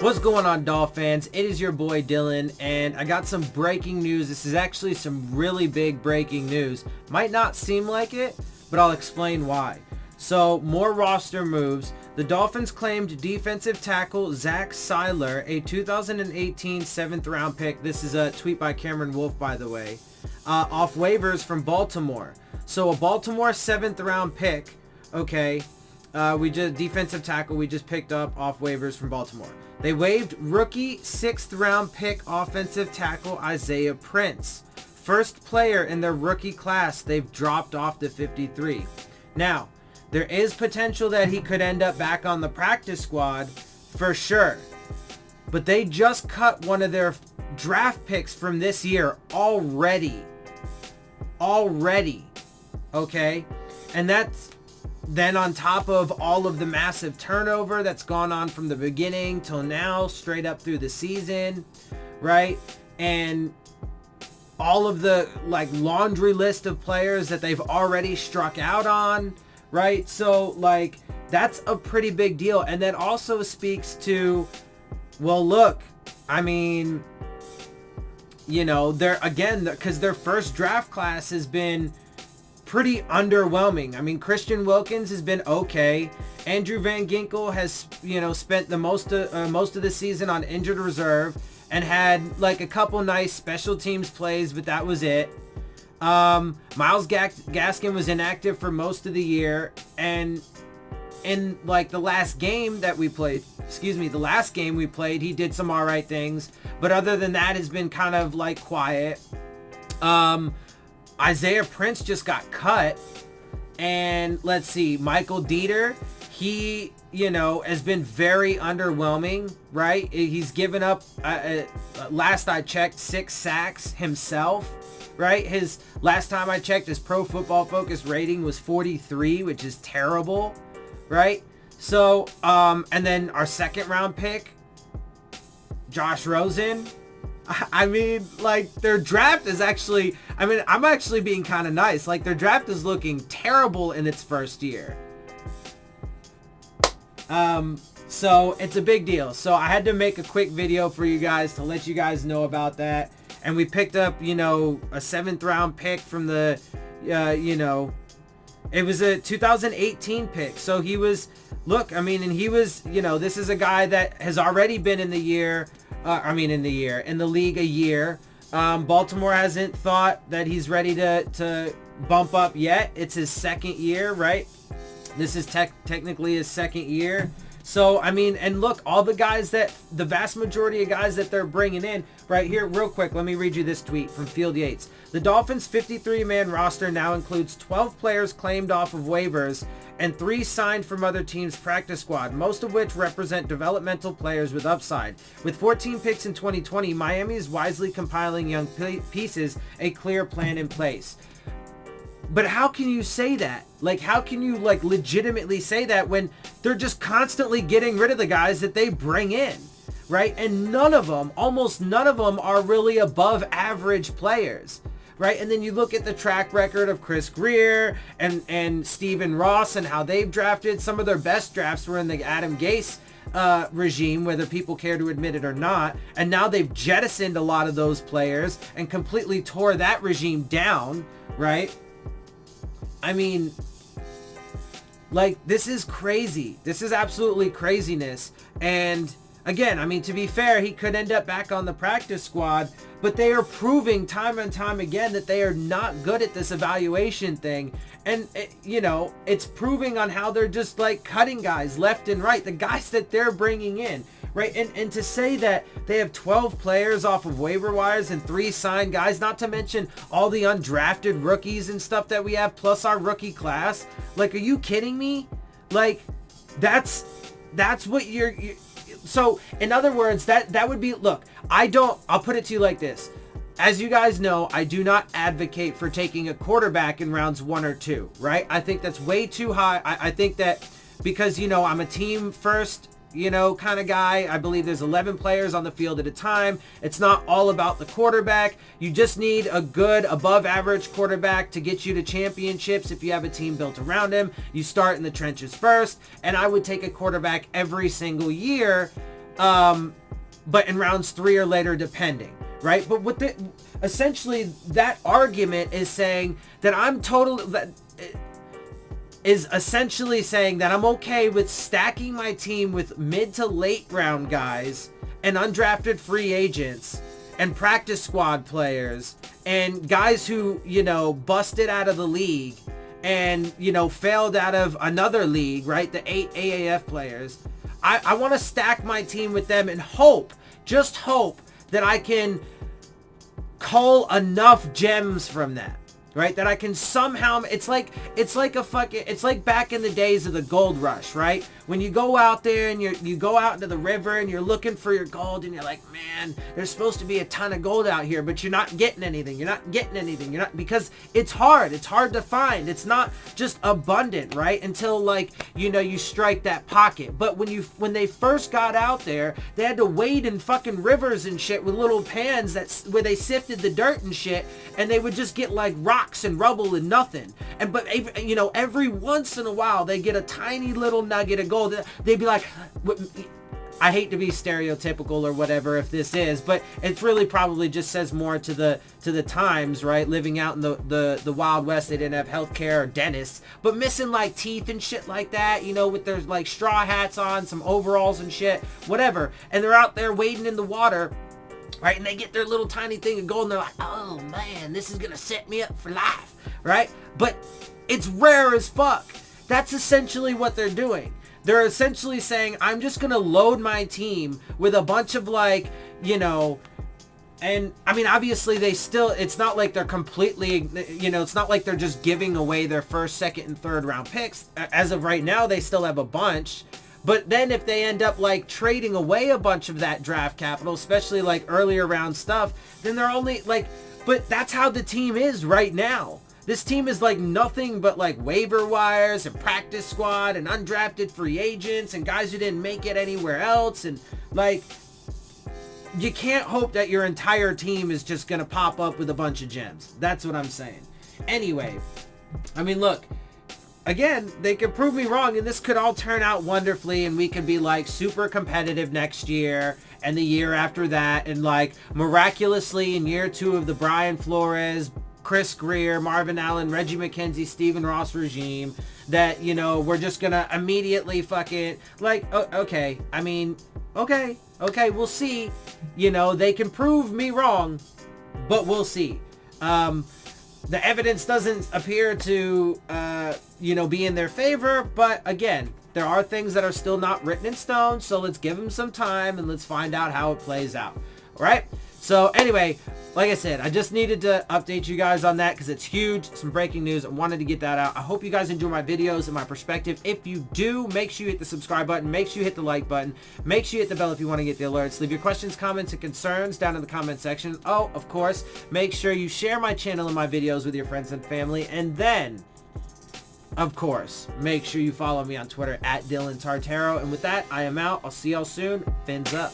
What's going on, Dolphins? It is your boy Dillon, and I got some breaking news. This is actually some really big breaking news. Might not seem like it, but I'll explain why. So, more roster moves. The Dolphins claimed defensive tackle Zach Seiler, a 2018 7th round pick. This is a tweet by Cameron Wolf, by the way, off waivers from Baltimore. So a Baltimore 7th round pick, okay, defensive tackle we just picked up off waivers from Baltimore. They waived rookie 6th round pick offensive tackle Isaiah Prince. First player in their rookie class they've dropped off to 53. Now, there is potential that he could end up back on the practice squad for sure. But they just cut one of their draft picks from this year already. Okay? And that's then on top of all of the massive turnover that's gone on from the beginning till now, straight up through the season, right? And all of the laundry list of players that they've already struck out on, right? So that's a pretty big deal. And that also speaks to, well, look, I mean, they're, again, because their first draft class has been pretty underwhelming. I mean, Christian Wilkins has been okay. Andrew Van Ginkel has, spent the most of the season on injured reserve and had a couple nice special teams plays, but that was it. Miles Gaskin was inactive for most of the year, and in the last game we played, he did some all right things, but other than that, has been kind of quiet. Isaiah Prince just got cut, and let's see, Michael Dieter, he, has been very underwhelming, right? He's given up, last I checked, 6 sacks himself, right? His last time I checked, his Pro Football Focus rating was 43, which is terrible, right? So, and then our 2nd round pick, Josh Rosen. I mean, their draft is actually, I'm actually being kind of nice. Their draft is looking terrible in its first year. So it's a big deal. So I had to make a quick video for you guys to let you guys know about that. And we picked up, a 7th round pick from the, it was a 2018 pick. So he was, and he was, this is a guy that has already been in the league a year. Baltimore hasn't thought that he's ready to bump up yet. It's his 2nd year, right? This is technically his 2nd year. So, and look, all the vast majority of guys that they're bringing in, right here, real quick, let me read you this tweet from Field Yates. The Dolphins' 53-man roster now includes 12 players claimed off of waivers and 3 signed from other teams' practice squad, most of which represent developmental players with upside. With 14 picks in 2020, Miami is wisely compiling young pieces, a clear plan in place. But how can you say that? How can you legitimately say that when they're just constantly getting rid of the guys that they bring in, right? And almost none of them are really above average players, right? And then you look at the track record of Chris Greer and Stephen Ross and how they've drafted. Some of their best drafts were in the Adam Gase regime, whether people care to admit it or not. And now they've jettisoned a lot of those players and completely tore that regime down, right? This is crazy. This is absolutely craziness. And again, to be fair, he could end up back on the practice squad, but they are proving time and time again that they are not good at this evaluation thing. And, it's proving on how they're just cutting guys left and right, the guys that they're bringing in, right? And to say that they have 12 players off of waiver wires and 3 signed guys, not to mention all the undrafted rookies and stuff that we have, plus our rookie class. Are you kidding me? That's what you're so in other words, that would be, look, I'll put it to you like this. As you guys know, I do not advocate for taking a quarterback in rounds 1 or 2, right? I think that's way too high. I think that because, I'm a team first, kind of guy. I believe there's 11 players on the field at a time. It's not all about the quarterback. You just need a good above average quarterback to get you to championships. If you have a team built around him, you start in the trenches first. And I would take a quarterback every single year but in rounds 3 or later, depending, right? But what essentially that argument is saying that is essentially saying that I'm okay with stacking my team with mid to late round guys and undrafted free agents and practice squad players and guys who, you know, busted out of the league and, you know, failed out of another league, right? The 8 AAF players. I want to stack my team with them and just hope that I can cull enough gems from that. Right, that I can somehow, it's like back in the days of the gold rush, right? When you go out there and you go out into the river and you're looking for your gold and you're like, man, there's supposed to be a ton of gold out here, but you're not getting anything. Because it's hard to find. It's not just abundant, right? Until, like, you know, you strike that pocket. But when they first got out there, they had to wade in fucking rivers and shit with little pans where they sifted the dirt and shit, and they would just get like rocks and rubble and nothing. But you know, every once in a while they get a tiny little nugget of gold. They'd be like, I hate to be stereotypical or whatever if this is, but it's really probably just says more to the times, right? Living out in the Wild West, they didn't have healthcare or dentists, but missing like teeth and shit like that, you know, with their like straw hats on, some overalls and shit, whatever. And they're out there wading in the water, right? And they get their little tiny thing of gold and they're like, oh man, this is gonna set me up for life, right? But it's rare as fuck. That's essentially what they're doing. They're essentially saying, I'm just gonna load my team with a bunch of, like, you know, and I mean, obviously it's not like they're completely, you know, it's not like they're just giving away their first, second, and third round picks. As of right now, they still have a bunch. But then if they end up like trading away a bunch of that draft capital, especially like earlier round stuff, then they're only like, but that's how the team is right now. This team is like nothing but like waiver wires and practice squad and undrafted free agents and guys who didn't make it anywhere else. And like, you can't hope that your entire team is just going to pop up with a bunch of gems. That's what I'm saying. Anyway, I mean, look, again, they could prove me wrong and this could all turn out wonderfully and we could be like super competitive next year and the year after that, and like miraculously in year 2 of the Brian Flores, Chris Greer, Marvin Allen, Reggie McKenzie, Stephen Ross regime, that, you know, we're just gonna immediately fucking like, okay, I mean, okay, we'll see. You know, they can prove me wrong, but we'll see. The evidence doesn't appear to, you know, be in their favor, but again, there are things that are still not written in stone, so let's give them some time and let's find out how it plays out. All right? So anyway, like I said, I just needed to update you guys on that because it's huge. Some breaking news. I wanted to get that out. I hope you guys enjoy my videos and my perspective. If you do, make sure you hit the subscribe button. Make sure you hit the like button. Make sure you hit the bell if you want to get the alerts. Leave your questions, comments, and concerns down in the comment section. Oh, of course, make sure you share my channel and my videos with your friends and family. And then, of course, make sure you follow me on Twitter at Dillon Tartaro. And with that, I am out. I'll see y'all soon. Fins up.